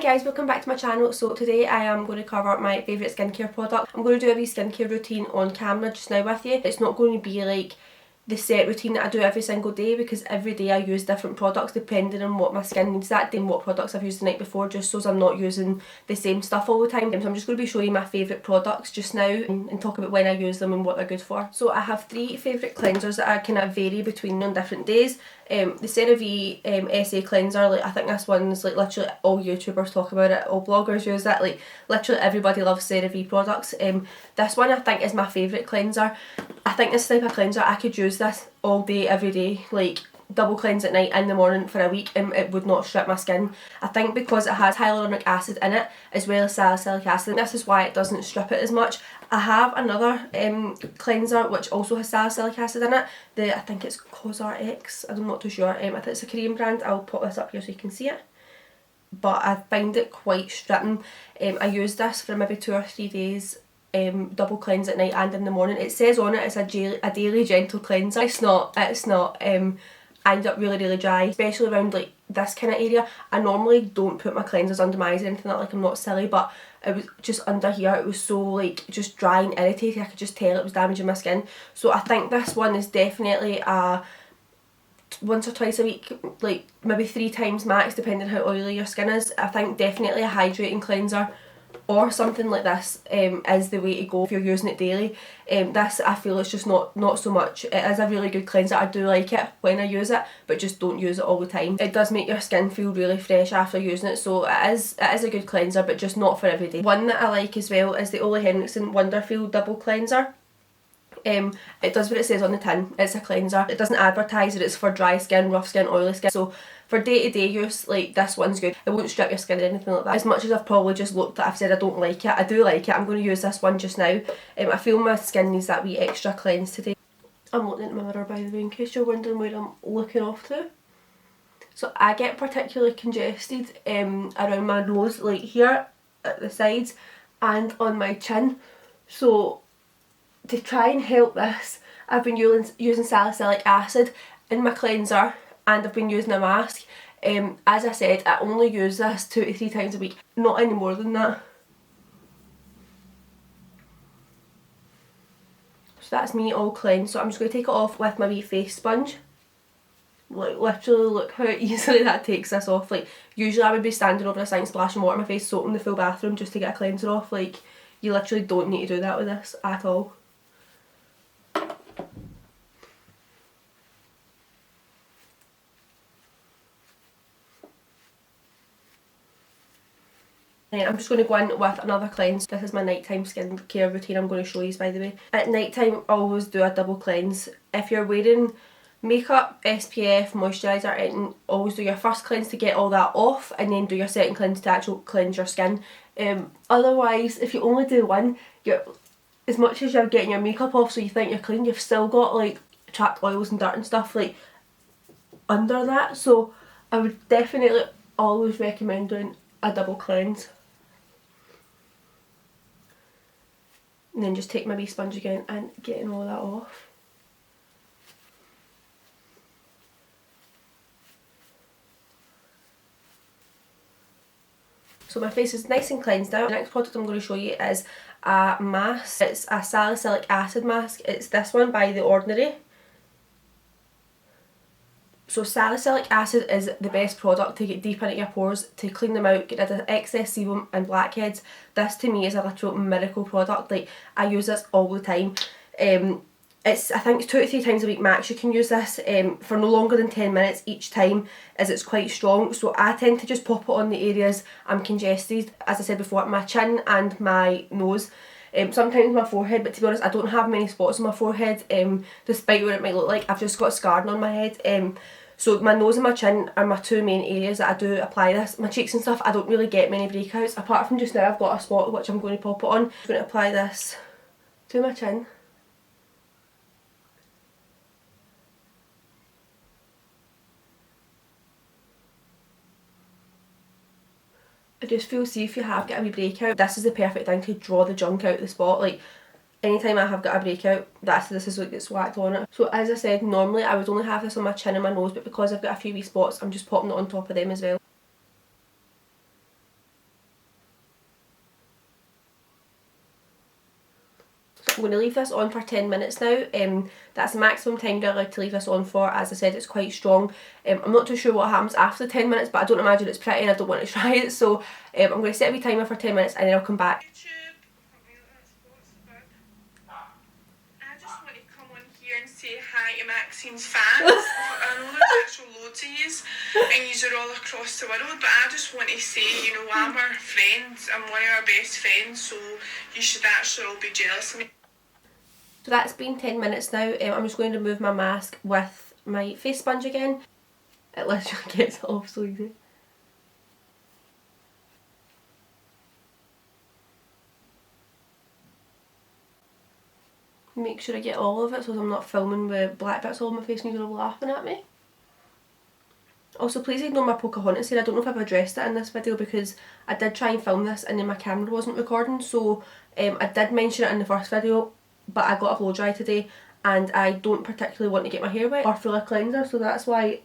guys, welcome back to my channel. So today I am going to cover my favourite skincare product. I'm going to do a wee skincare routine on camera just now with you. It's not going to be like the set routine that I do every single day, because every day I use different products depending on what my skin needs that day and what products I've used the night before, just so I'm not using the same stuff all the time. So I'm just going to be showing you my favourite products just now and talk about when I use them and what they're good for. So I have 3 favourite cleansers that I kind of vary between on different days. The CeraVe SA cleanser, like I think this one's like literally all YouTubers talk about it, all bloggers use it, like literally everybody loves CeraVe products. This one I think is my favourite cleanser. I think this type of cleanser, I could use this all day every day, like double cleanse at night in the morning for a week and it would not strip my skin. I think because it has hyaluronic acid in it as well as salicylic acid, and this is why it doesn't strip it as much. I have another cleanser which also has salicylic acid in it. I think it's CosRx, I'm not too sure. I think it's a Korean brand. I'll put this up here so you can see it. But I find it quite stripping. I use this for maybe 2 or 3 days. Double cleanse at night and in the morning. It says on it it's a daily gentle cleanser. It's not. I end up really dry, especially around like this kind of area. I normally don't put my cleansers under my eyes or anything like I'm not silly, but it was just under here, it was so like just dry and irritating. I could just tell it was damaging my skin. So I think this one is definitely a once or twice a week, like maybe 3 times max depending how oily your skin is. I think definitely a hydrating cleanser or something like this is the way to go if you're using it daily. This I feel is just not so much. It is a really good cleanser. I do like it when I use it, but just don't use it all the time. It does make your skin feel really fresh after using it, so it is a good cleanser, but just not for every day. One that I like as well is the Ole Henrickson Wonderfeel Double Cleanser. It does what it says on the tin. It's a cleanser. It doesn't advertise that it's for dry skin, rough skin, oily skin. So for day-to-day use, like this one's good. It won't strip your skin or anything like that. As much as I've probably just looked at, I've said I don't like it, I do like it. I'm going to use this one just now. I feel my skin needs that wee extra cleanse today. I'm looking at my mirror by the way in case you're wondering where I'm looking off to. So I get particularly congested around my nose, like here at the sides and on my chin. So to try and help this, I've been using salicylic acid in my cleanser and I've been using a mask. As I said, I only use this 2 to 3 times a week, not any more than that. So that's me all cleansed. So I'm just going to take it off with my wee face sponge. Like literally look how easily that takes this off. Like usually I would be standing over a sink splashing water in my face, soaking the full bathroom just to get a cleanser off. Like you literally don't need to do that with this at all. I'm just going to go in with another cleanse. This is my nighttime skincare routine I'm going to show you, by the way. At nighttime, always do a double cleanse. If you're wearing makeup, SPF, moisturizer, and always do your first cleanse to get all that off, and then do your second cleanse to actually cleanse your skin. Otherwise, if you only do one, as much as you're getting your makeup off so you think you're clean, you've still got like trapped oils and dirt and stuff like under that. So I would definitely always recommend doing a double cleanse. And then just take my wee sponge again and getting all that off. So my face is nice and cleansed now. The next product I'm going to show you is a mask. It's a salicylic acid mask. It's this one by The Ordinary. So salicylic acid is the best product to get deep into your pores, to clean them out, get rid of excess sebum and blackheads. This to me is a literal miracle product. Like I use this all the time. It's I think 2 to 3 times a week max you can use this for no longer than 10 minutes each time, as it's quite strong. So I tend to just pop it on the areas I'm congested, as I said before, my chin and my nose. Sometimes my forehead, but to be honest I don't have many spots on my forehead, despite what it might look like. I've just got scarring on my head. So my nose and my chin are my 2 main areas that I do apply this. My cheeks and stuff, I don't really get many breakouts, apart from just now I've got a spot which I'm going to pop it on. I'm going to apply this to my chin. I just feel, see if you have got a wee breakout, this is the perfect thing to draw the junk out of the spot. Like anytime I have got a breakout, this is what gets whacked on it. So as I said, normally I would only have this on my chin and my nose, but because I've got a few wee spots, I'm just popping it on top of them as well. I'm going to leave this on for 10 minutes now. That's the maximum time you're allowed to leave this on for. As I said, it's quite strong. I'm not too sure what happens after the 10 minutes, but I don't imagine it's pretty and I don't want to try it. So I'm going to set a wee timer for 10 minutes and then I'll come back. I just want to come on here and say hi to Maxine's fans. I know there's actual loads of yous and yous are all across the world, but I just want to say, you know, I'm our friend, I'm one of our best friends, so you should actually all be jealous of me. So that's been 10 minutes now. I'm just going to remove my mask with my face sponge again. It literally gets it off so easy. Make sure I get all of it so I'm not filming with black bits all over my face and you're all laughing at me. Also, please ignore my Pocahontas here. I don't know if I've addressed it in this video because I did try and film this and then my camera wasn't recording, so I did mention it in the first video, but I got a blow dry today and I don't particularly want to get my hair wet or full of cleanser, so that's why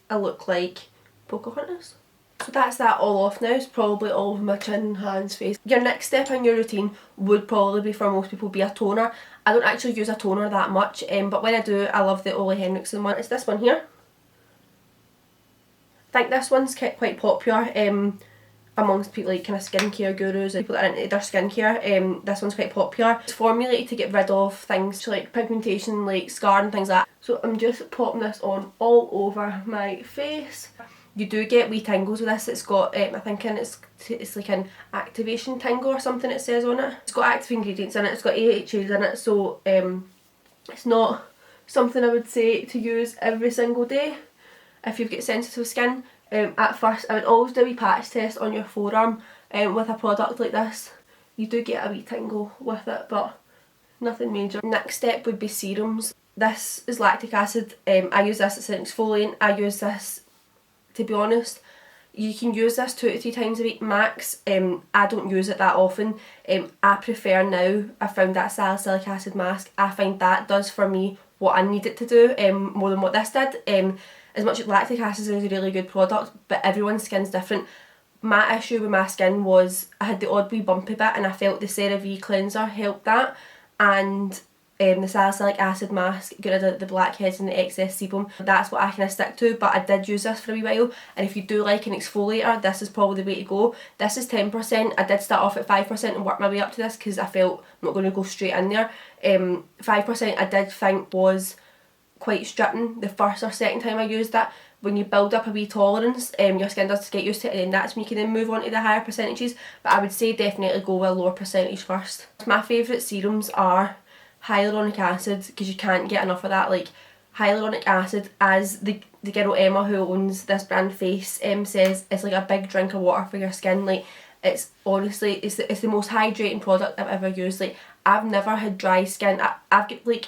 I look like Pocahontas. So that's that all off now. It's probably all of my chin, hands, face. Your next step in your routine would probably be, for most people, be a toner. I don't actually use a toner that much, but when I do, I love the Ole Henrickson one. It's this one here. I think this one's quite popular amongst people like kind of skincare gurus and people that are into their skincare. This one's quite popular. It's formulated to get rid of things like pigmentation, like scar and things like that. So I'm just popping this on all over my face. You do get wee tingles with this. It's got, I think it's like an activation tingle or something it says on it. It's got active ingredients in it, it's got AHAs in it, so it's not something I would say to use every single day if you've got sensitive skin. At first I would always do a wee patch test on your forearm with a product like this. You do get a wee tingle with it, but nothing major. Next step would be serums. This is lactic acid. I use this as an exfoliant. I use this, to be honest, you can use this 2 to 3 times a week max. I don't use it that often. I prefer now, I found that salicylic acid mask, I find that does for me what I need it to do more than what this did. As much as lactic acid is a really good product, but everyone's skin's different. My issue with my skin was I had the odd wee bumpy bit and I felt the CeraVe cleanser helped that, and the salicylic acid mask got rid of the blackheads and the excess sebum. That's what I kind of stick to, but I did use this for a wee while, and if you do like an exfoliator, this is probably the way to go. This is 10%. I did start off at 5% and work my way up to this because I felt I'm not going to go straight in there. 5% I did think was quite stripping the first or second time I used that. When you build up a wee tolerance, your skin does get used to it, and then that's when you can then move on to the higher percentages, but I would say definitely go with a lower percentage first. My favourite serums are hyaluronic acid, because you can't get enough of that. Like, hyaluronic acid, as the girl Emma who owns this brand Face says, it's like a big drink of water for your skin. Like, it's honestly, it's the most hydrating product I've ever used. Like, I've never had dry skin. I've got like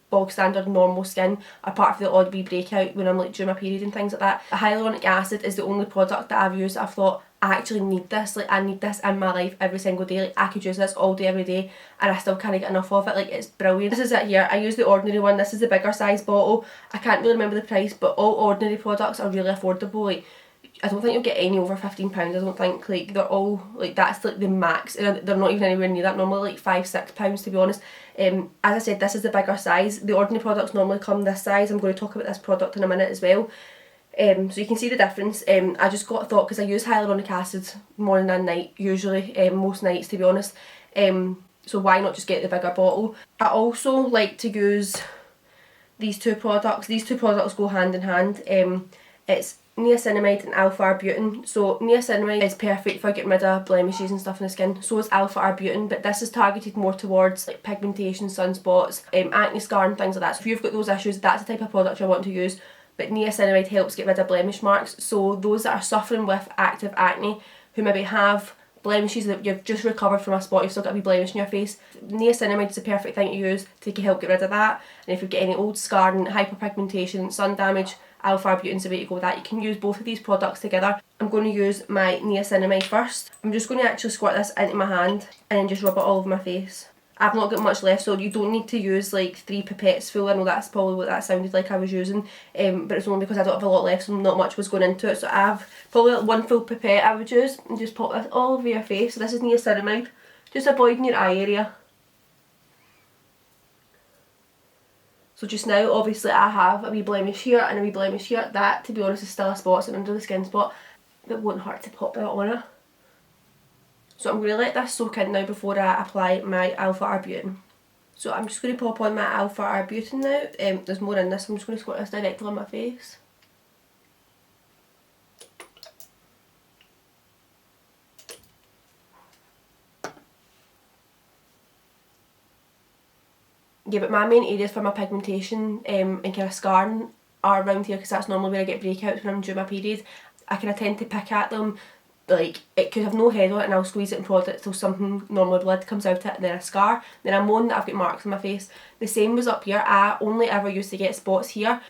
bog standard normal skin, apart from the odd wee breakout when I'm like during my period and things like that. Hyaluronic acid is the only product that I've used that I've thought, I actually need this. Like, I need this in my life every single day. Like, I could use this all day every day and I still can't get enough of it. Like, it's brilliant. This is it here. I use the ordinary one. This is the bigger size bottle. I can't really remember the price, but all ordinary products are really affordable. Like, I don't think you'll get any over £15. I don't think. Like, they're all like, that's like the max, and they're not even anywhere near that. Normally like £5-6 to be honest. As I said, this is the bigger size. The ordinary products normally come this size. I'm going to talk about this product in a minute as well. So you can see the difference. I just got thought, because I use hyaluronic acid morning and night usually, most nights to be honest, so why not just get the bigger bottle. I also like to use these two products. These two products go hand in hand. It's niacinamide and alpha-arbutin. So niacinamide is perfect for getting rid of blemishes and stuff in the skin. So is alpha-arbutin, but this is targeted more towards like pigmentation, sunspots, acne scar and things like that. So if you've got those issues, that's the type of product you want to use. But niacinamide helps get rid of blemish marks. So those that are suffering with active acne, who maybe have blemishes that you've just recovered from a spot, you've still got a wee blemish in your face, niacinamide is the perfect thing to use to help get rid of that. And if you've got any old scarring, hyperpigmentation, sun damage, alpha-arbutin's the way to go with that. You can use both of these products together. I'm going to use my niacinamide first. I'm just going to actually squirt this into my hand and then just rub it all over my face. I've not got much left, so you don't need to use like 3 pipettes full. I know that's probably what that sounded like I was using, but it's only because I don't have a lot left, so not much was going into it. So I've probably like 1 full pipette I would use, and just pop this all over your face. So this is niacinamide, just avoiding your eye area. So just now, obviously, I have a wee blemish here and a wee blemish here. That, to be honest, is still a spot, so under the skin spot. It won't hurt to pop that on it. So I'm going to let this soak in now before I apply my Alpha Arbutin. So I'm just going to pop on my Alpha Arbutin now. There's more in this, so I'm just going to squirt this directly on my face. Yeah, but my main areas for my pigmentation and kind of scarring are around here, because that's normally where I get breakouts when I'm due my period. I kind of tend to pick at them, like it could have no head on it and I'll squeeze it in product till something, normally blood, comes out it and then a scar. Then I moan that I've got marks on my face. The same was up here. I only ever used to get spots here,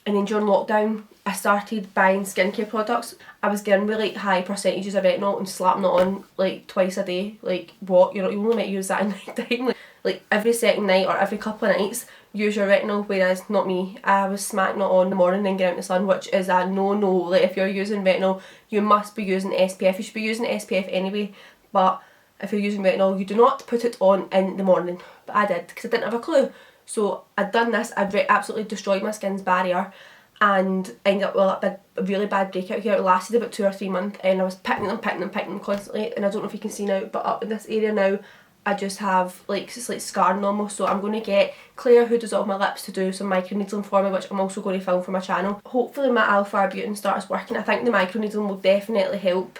and then during lockdown I started buying skincare products. I was getting really high percentages of retinol and slapping it on like twice a day. Like what, you know, you only might use that in night time. Like every second night or every couple of nights use your retinol, whereas not me. I was smacking it on in the morning and getting out in the sun, which is a no-no. Like if you're using retinol, you must be using SPF. You should be using SPF anyway, but if you're using retinol, you do not put it on in the morning. But I did, because I didn't have a clue. So I'd done this, I'd absolutely destroyed my skin's barrier and ended up with a really bad breakout here. It lasted about 2 or 3 months and I was picking them constantly, and I don't know if you can see now, but up in this area now I just have like, it's like scarring almost. So I'm going to get Claire, who does all my lips, to do some microneedling for me, which I'm also going to film for my channel. Hopefully my Alpha Arbutin starts working. I think the microneedling will definitely help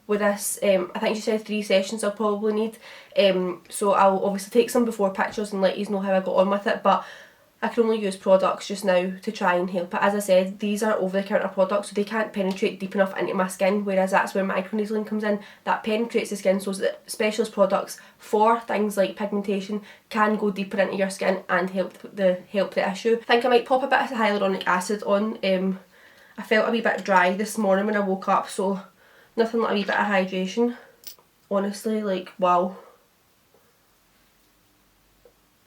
with this. I think she said 3 sessions I'll probably need. So I'll obviously take some before pictures and let you know how I got on with it, but I can only use products just now to try and help it. As I said, these are over-the-counter products, so they can't penetrate deep enough into my skin, whereas that's where microneedling comes in. That penetrates the skin, so that specialist products for things like pigmentation can go deeper into your skin and help the issue. I think I might pop a bit of hyaluronic acid on. I felt a wee bit dry this morning when I woke up, so nothing like a wee bit of hydration. Honestly, like, wow.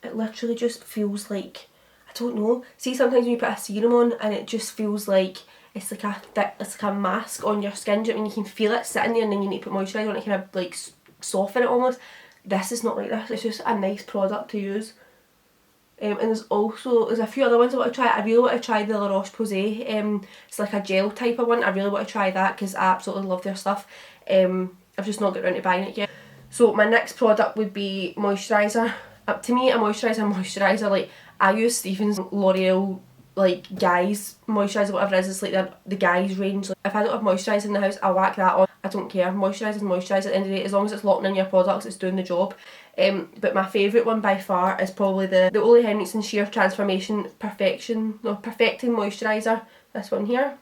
It literally just feels like, I don't know. See, sometimes when you put a serum on and it just feels like it's like a thick, it's like a mask on your skin. Do you know what I mean? You can feel it sitting there, and then you need to put moisturiser on it, kind of like soften it almost. This is not like this. It's just a nice product to use. And there's a few other ones I want to try. I really want to try the Roche Posay. It's like a gel type of one. I really want to try that because I absolutely love their stuff. I've just not got around to buying it yet. So my next product would be moisturiser. To me, a moisturiser, like I use Stevens L'Oreal like guys moisturiser, whatever it is. It's like the guys range. Like, if I don't have moisturiser in the house, I'll whack that on. I don't care. Moisturiser is moisturiser at the end of the day. As long as it's locking in your products, it's doing the job. But my favourite one by far is probably the Ole Henrickson Sheer Transformation Perfecting Moisturiser. This one here.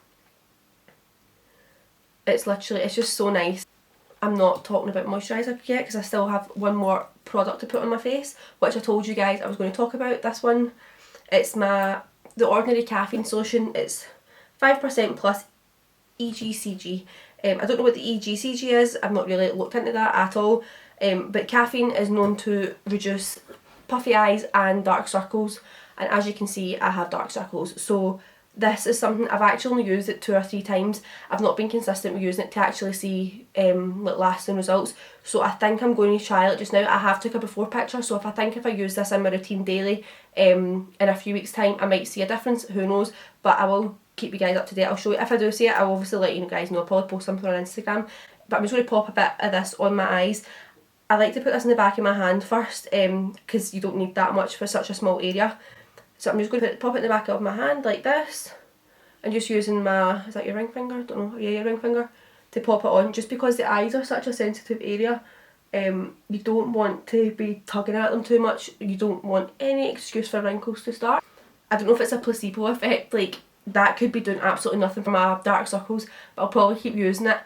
It's literally, it's just so nice. I'm not talking about moisturiser yet because I still have one more product to put on my face, which I told you guys I was going to talk about. This one, it's the Ordinary Caffeine Solution. It's 5% plus EGCG. I don't know what the EGCG is. I've not really looked into that at all. But caffeine is known to reduce puffy eyes and dark circles, and as you can see, I have dark circles. So this is something I've actually only used it 2 or 3 times. I've not been consistent with using it to actually see like lasting results. So I think I'm going to trial it just now. I have took a before picture, so if I use this in my routine daily in a few weeks time, I might see a difference. Who knows? But I will keep you guys up to date. I'll show you if I do see it. I'll obviously let you guys know. I'll probably post something on Instagram. But I'm just going to pop a bit of this on my eyes. I like to put this in the back of my hand first because you don't need that much for such a small area. So I'm just going to pop it in the back of my hand like this, and just using my, is that your ring finger? I don't know, yeah, your ring finger, to pop it on, just because the eyes are such a sensitive area. You don't want to be tugging at them too much. You don't want any excuse for wrinkles to start. I don't know if it's a placebo effect, like that could be doing absolutely nothing for my dark circles, but I'll probably keep using it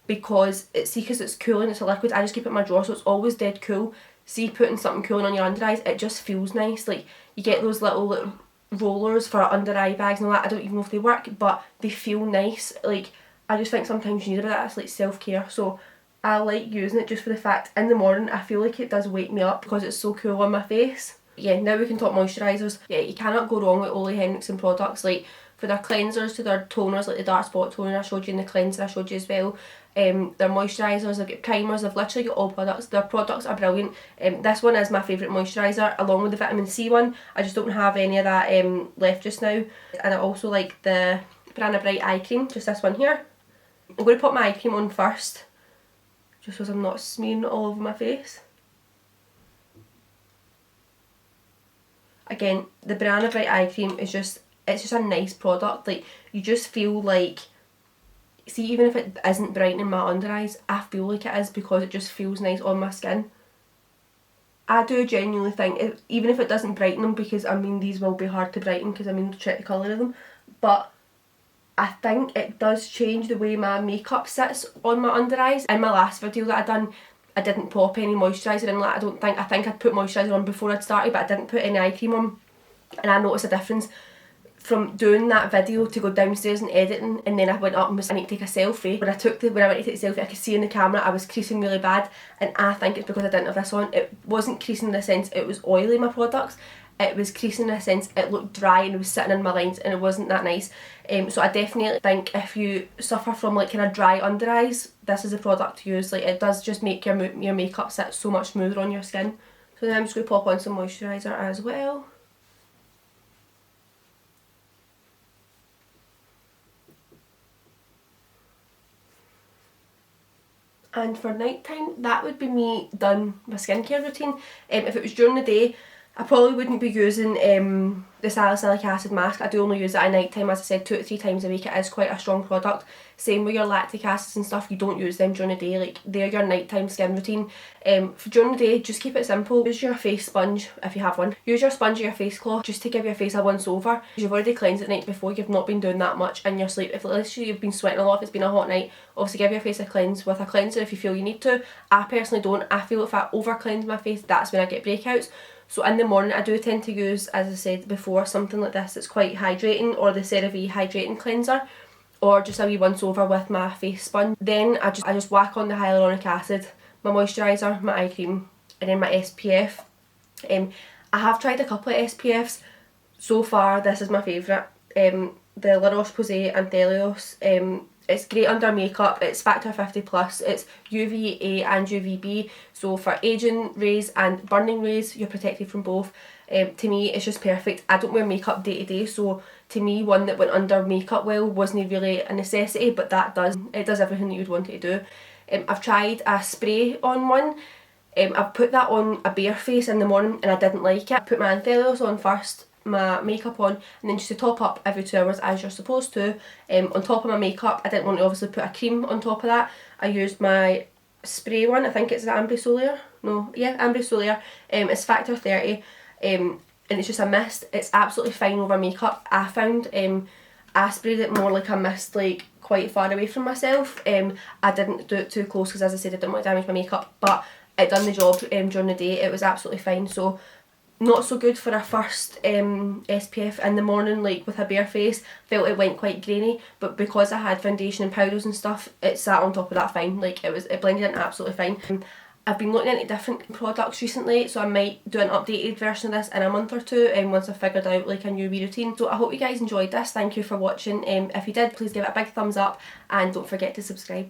because it's cool and it's a liquid. I just keep it in my drawer, so it's always dead cool. See, putting something cooling on your under eyes, it just feels nice. Like you get those little rollers for under eye bags and all that. I don't even know if they work, but they feel nice. Like I just think sometimes you need a bit of that. It's like self-care. So I like using it just for the fact in the morning I feel like it does wake me up because it's so cool on my face. Yeah, now we can talk moisturisers. Yeah, you cannot go wrong with Ole Henrickson products. Like for their cleansers to their toners, like the dark spot toner I showed you, and the cleanser I showed you as well. Their moisturisers, I've got primers, I've literally got all products. Their products are brilliant. This one is my favourite moisturiser, along with the vitamin C one. I just don't have any of that left just now. And I also like the Banana Bright eye cream, just this one here. I'm going to put my eye cream on first, just so I'm not smearing it all over my face. Again, the Banana Bright eye cream is just, it's just a nice product. Like, you just feel like, see, even if it isn't brightening my under eyes, I feel like it is because it just feels nice on my skin. I do genuinely think, even if it doesn't brighten them, because I mean these will be hard to brighten because I mean the tricky colour of them, but I think it does change the way my makeup sits on my under eyes. In my last video that I done, I didn't pop any moisturiser in. Like, I think I'd put moisturiser on before I'd started, but I didn't put any eye cream on, and I noticed a difference from doing that video to go downstairs and editing, and then I went up and was, I need to take a selfie. When I went to take the selfie, I could see in the camera I was creasing really bad, and I think it's because I didn't have this on. It wasn't creasing in the sense it was oily, my products. It was creasing in a sense it looked dry and it was sitting in my lines, and it wasn't that nice. So I definitely think if you suffer from like kind of dry under eyes, this is a product to use. Like, it does just make your makeup sit so much smoother on your skin. So then I'm just going to pop on some moisturiser as well. And for night time, that would be me done my skincare routine. If it was during the day, I probably wouldn't be using the Salicylic acid mask. I do only use it at night time, as I said, 2 to 3 times a week. It is quite a strong product. Same with your lactic acids and stuff, you don't use them during the day. Like, they're your nighttime skin routine. For during the day, just keep it simple. Use your face sponge if you have one. Use your sponge or your face cloth just to give your face a once over. You've already cleansed it the night before, you've not been doing that much in your sleep. If let's say you've been sweating a lot, if it's been a hot night, obviously give your face a cleanse with a cleanser if you feel you need to. I personally don't. I feel if I over cleanse my face, that's when I get breakouts. So in the morning I do tend to use, as I said before, something like this that's quite hydrating, or the CeraVe hydrating cleanser, or just a wee once over with my face sponge. Then I just whack on the hyaluronic acid, my moisturiser, my eye cream, and then my SPF. I have tried a couple of SPFs. So far this is my favourite. The Roche Posay Anthelios. It's great under makeup, it's factor 50 plus, it's UVA and UVB, so for aging rays and burning rays you're protected from both. To me it's just perfect. I don't wear makeup day to day, so to me one that went under makeup well wasn't really a necessity, but it does everything that you'd want it to do. I've tried a spray on one. I've put that on a bare face in the morning and I didn't like it. I put my Anthelios on first, my makeup on, and then just to top up every 2 hours as you're supposed to. On top of my makeup, I didn't want to obviously put a cream on top of that. I used my spray one, I think it's the Ambre Solier. No, yeah, Ambre Solier. It's factor 30, and it's just a mist. It's absolutely fine over makeup. I found I sprayed it more like a mist, like quite far away from myself. I didn't do it too close because, as I said, I didn't want to damage my makeup, but it done the job during the day. It was absolutely fine. So not so good for a first SPF in the morning, like with a bare face. Felt it went quite grainy, but because I had foundation and powders and stuff, it sat on top of that fine. Like, it blended in absolutely fine. I've been looking into different products recently, so I might do an updated version of this in a month or two, once I've figured out like a new wee routine. So I hope you guys enjoyed this. Thank you for watching. If you did, please give it a big thumbs up and don't forget to subscribe.